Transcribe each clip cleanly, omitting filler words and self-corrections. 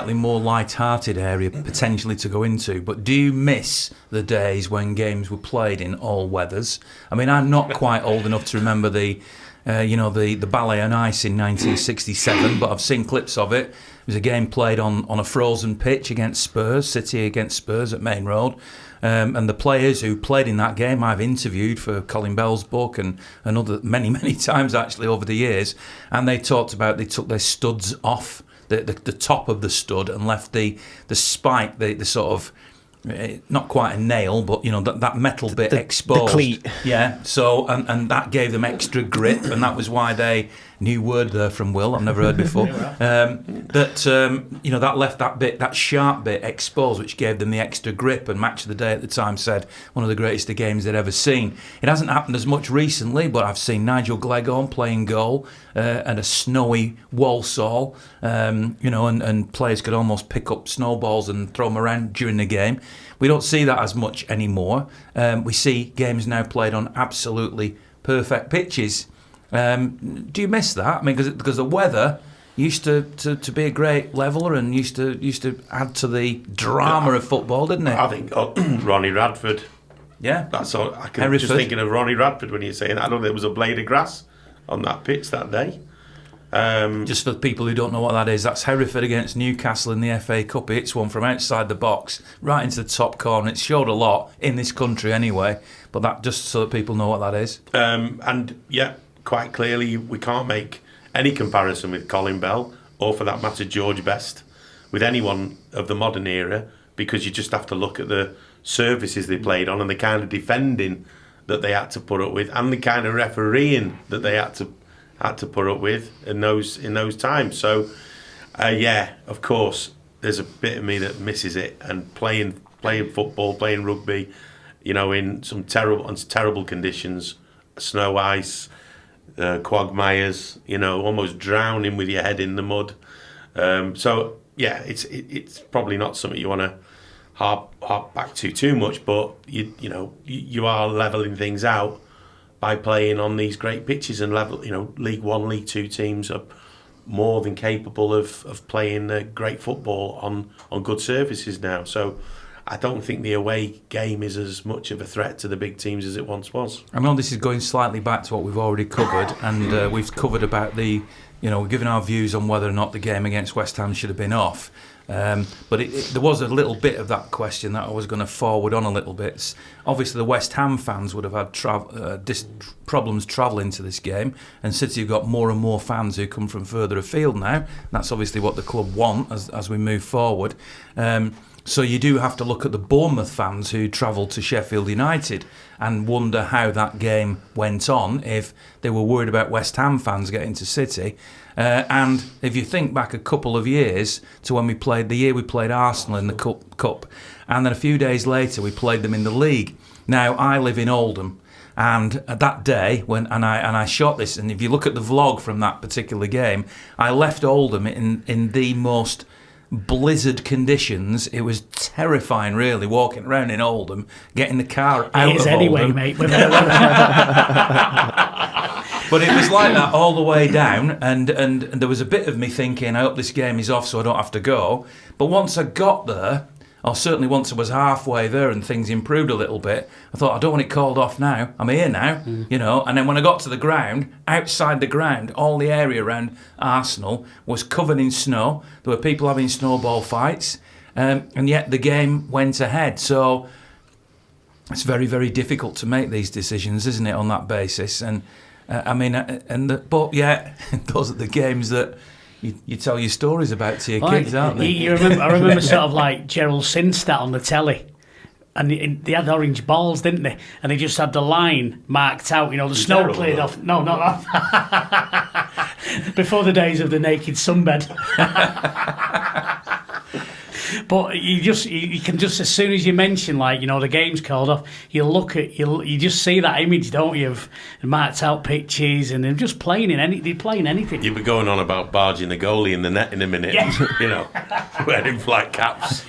slightly more light-hearted area potentially to go into, but do you miss the days when games were played in all weathers? I mean, I'm not quite old enough to remember the ballet on ice in 1967, but I've seen clips of it. It was a game played on a frozen pitch against Spurs, City against Spurs at Main Road. And the players who played in that game I've interviewed for Colin Bell's book and other many times actually over the years, and they talked about they took their studs off the top of the stud and left the spike, the sort of not quite a nail, but that metal bit exposed. The cleat. Yeah. So and that gave them extra grip, and that was why they new word there from Will I've never heard before. That left that sharp bit exposed, which gave them the extra grip. And Match of the Day at the time said one of the greatest of games they'd ever seen. It hasn't happened as much recently, but I've seen Nigel Gleghorn playing goal and a snowy Walsall, and players could almost pick up snowballs and throw them around during the game. We don't see that as much anymore. We see games now played on absolutely perfect pitches. Do you miss that? I mean, because the weather used to be a great leveller and used to add to the drama of football, didn't it? I think Ronnie Radford. Yeah, that's all. I can just thinking of Ronnie Radford when you're saying that. I don't know, there was a blade of grass on that pitch that day. Just for the people who don't know what that is, that's Hereford against Newcastle in the FA Cup. It's one from outside the box right into the top corner. It showed a lot in this country anyway, but that just so that people know what that is. And yeah, quite clearly we can't make any comparison with Colin Bell or for that matter George Best with anyone of the modern era, because you just have to look at the surfaces they played on and the kind of defending that they had to put up with and the kind of refereeing that they had to put up with in those times. So of course there's a bit of me that misses it, and playing football, playing rugby, in some terrible conditions, snow, ice, quagmires, almost drowning with your head in the mud. It's probably not something you want to harp back to too much, but you are levelling things out by playing on these great pitches, and League One, League Two teams are more than capable of playing great football on good surfaces now. So I don't think the away game is as much of a threat to the big teams as it once was. I know this is going slightly back to what we've already covered, and we've covered about we've given our views on whether or not the game against West Ham should have been off. But there was a little bit of that question that I was going to forward on a little bit. Obviously, the West Ham fans would have had problems travelling to this game, and City have got more and more fans who come from further afield now. That's obviously what the club want as we move forward. So you do have to look at the Bournemouth fans who travelled to Sheffield United and wonder how that game went on, if they were worried about West Ham fans getting to City. And if you think back a couple of years to when we played Arsenal in the Cup, and then a few days later we played them in the league. Now, I live in Oldham, and that day I shot this, and if you look at the vlog from that particular game, I left Oldham in the most blizzard conditions. It was terrifying, really, walking around in Oldham, getting the car out of anyway, Oldham. mate. But it was like that all the way down, and there was a bit of me thinking, I hope this game is off so I don't have to go. But once I got there, or certainly once I was halfway there and things improved a little bit, I thought, I don't want it called off now. I'm here now, And then when I got to the ground, outside the ground, all the area around Arsenal was covered in snow. There were people having snowball fights, and yet the game went ahead. So it's very, very difficult to make these decisions, isn't it, on that basis? And but those are the games that you tell your stories about to your kids, aren't they? I remember sort of like Gerald Sinstat on the telly, and they had orange balls, didn't they? And they just had the line marked out, the snow cleared off. No, not that. Before the days of the naked sunbed. But you can just, as soon as you mention, the game's called off, you just see that image, don't you, of marked out pitches, and they're just playing anything. You'll be going on about barging the goalie in the net in a minute, wearing flat caps.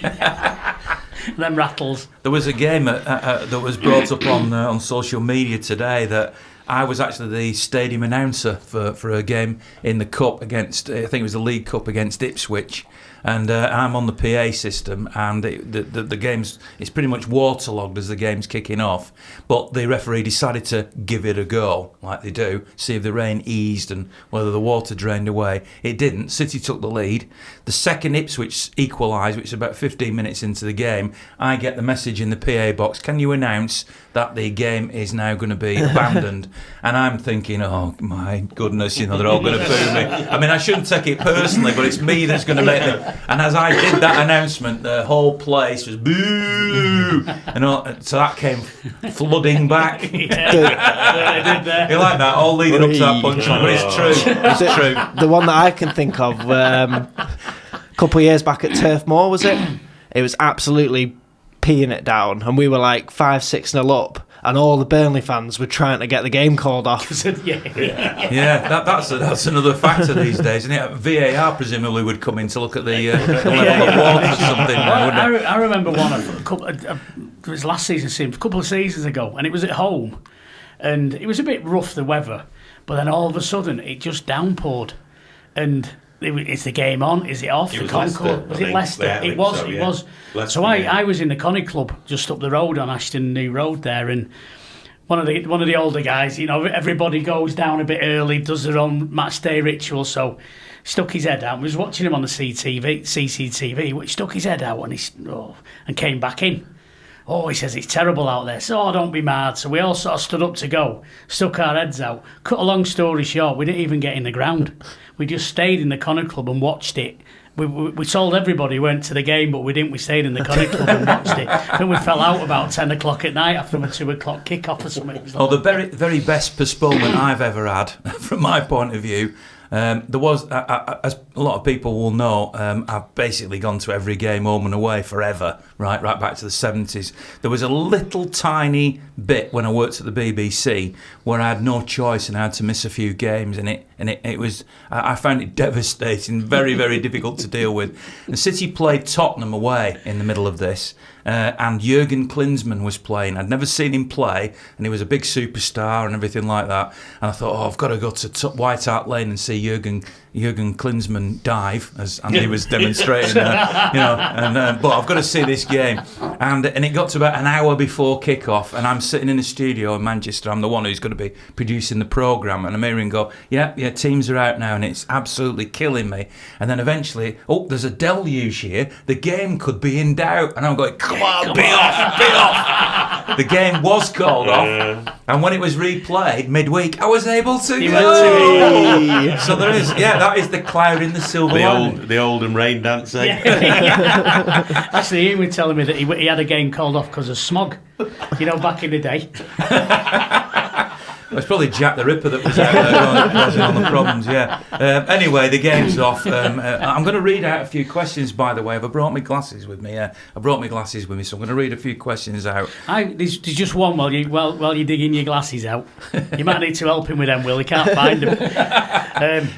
Them rattles. There was a game that was brought up on social media today that I was actually the stadium announcer for a game in the Cup against, I think it was the League Cup against Ipswich. and I'm on the PA system, and the game's it's pretty much waterlogged as the game's kicking off. But the referee decided to give it a go, like they do, see if the rain eased and whether the water drained away. It didn't. City took the lead. The second Ipswich equalised, which is about 15 minutes into the game, I get the message in the PA box, can you announce that the game is now going to be abandoned? And I'm thinking, oh my goodness, they're all going to boo me. I mean, I shouldn't take it personally, but it's me that's going to make it. And as I did that announcement, the whole place was boo, and so that came flooding back. You like that? All leading up to that punchline, but it's true. It's true. The one that I can think of, a couple of years back at Turf Moor, was it? It was absolutely peeing it down, and we were like 5-6-0 up, and all the Burnley fans were trying to get the game called off. That's another factor these days, isn't it? VAR presumably would come in to look at the level of water or something. I remember one it was last season, a couple of seasons ago, and it was at home, and it was a bit rough, the weather, but then all of a sudden it just downpoured, and is the game on? Is it off? It was Concord. Was it Leicester? Yeah, it was. Leicester, so I was in the Connie Club just up the road on Ashton New Road there, and one of the older guys, everybody goes down a bit early, does their own match day ritual. So stuck his head out. We was watching him on the CCTV, which stuck his head out and came back in. Oh, he says it's terrible out there. So don't be mad. So we all sort of stood up to go, stuck our heads out. Cut a long story short, we didn't even get in the ground. We just stayed in the Connor Club and watched it. We told everybody we went to the game, but we didn't. We stayed in the Connor Club and watched it. I think we fell out about 10 o'clock at night after a 2 o'clock kick-off or something. The very, very best postponement I've ever had, from my point of view, there was, as a lot of people will know, I've basically gone to every game home and away forever, right back to the 70s. There was a little tiny bit when I worked at the BBC where I had no choice and I had to miss a few games, and it was, I found it devastating, very, very difficult to deal with. The City played Tottenham away in the middle of this, and Jurgen Klinsmann was playing. I'd never seen him play, and he was a big superstar and everything like that. And I thought, I've got to go to White Hart Lane and see Jurgen Klinsmann dive, as Andy was demonstrating there, but I've got to see this game. And it got to about an hour before kick-off, and I'm sitting in the studio in Manchester. I'm the one who's going to be producing the programme, and I'm hearing go, yeah, teams are out now, and it's absolutely killing me. And then eventually, there's a deluge here. The game could be in doubt. And I'm going, come on, be off. The game was called off, and when it was replayed midweek, I was able to go. So there is, that is the cloud in the silver lining. The olden rain dance, eh? Actually, Ian was telling me that he had a game called off because of smog, back in the day. It's probably Jack the Ripper that was out there causing all the problems, anyway, the game's off. I'm going to read out a few questions, by the way. I've brought my glasses with me. So I'm going to read a few questions out. There's just one while you're digging your glasses out. You might need to help him with them, Will. He can't find them.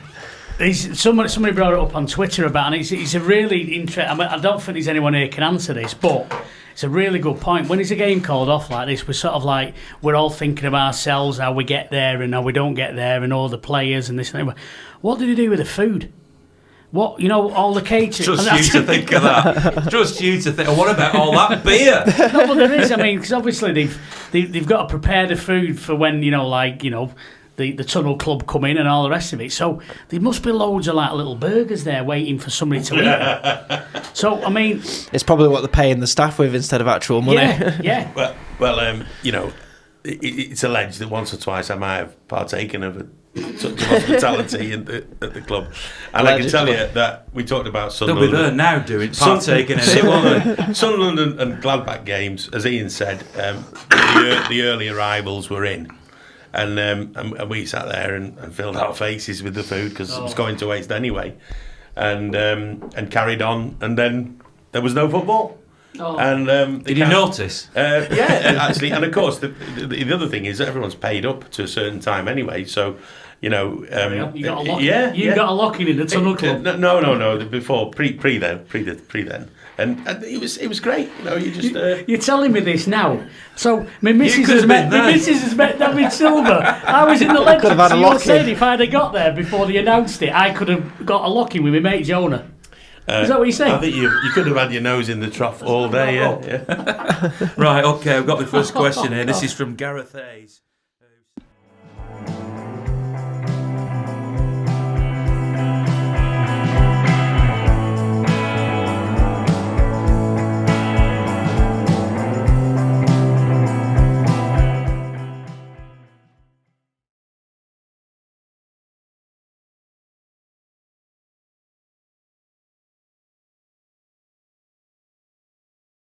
Somebody brought it up on Twitter about, and it's a really interesting. I don't think there's anyone here can answer this, but it's a really good point. When it's a game called off like this, we're sort of like, we're all thinking of ourselves, how we get there and how we don't get there, and all the players and this and that. What did he do with the food? What, all the catering? Trust you to think of that. Trust you to think. What about all that beer? No, but there is. I mean, because obviously they've got to prepare the food for when the Tunnel Club come in and all the rest of it. So there must be loads of little burgers there waiting for somebody to eat. So, I mean, it's probably what they're paying the staff with instead of actual money. Yeah. Well, it's alleged that once or twice I might have partaken of a touch of hospitality at the club. And I can tell you that we talked about Sunderland. They'll be there now partaking in it. Sunderland and Gladbach games, as Ian said, the early arrivals were in. And we sat there and filled our faces with the food because it was going to waste anyway, and carried on. And then there was no football. And did you notice? Yeah, actually. And of course, the other thing is that everyone's paid up to a certain time anyway. So, you got a lock. You got a lock-in in the Tunnel Club. No. Before pre then. And it was great, you just... You're telling me this now. So, my missus has met David Silver. I was in the legend, so you're saying if I'd have got there before they announced it, I could have got a lock-in with my mate Jonah. Is that what you're saying? I think you could have had your nose in the trough all day. Yeah. Right, okay, I've got the first question here. This is from Gareth Hayes.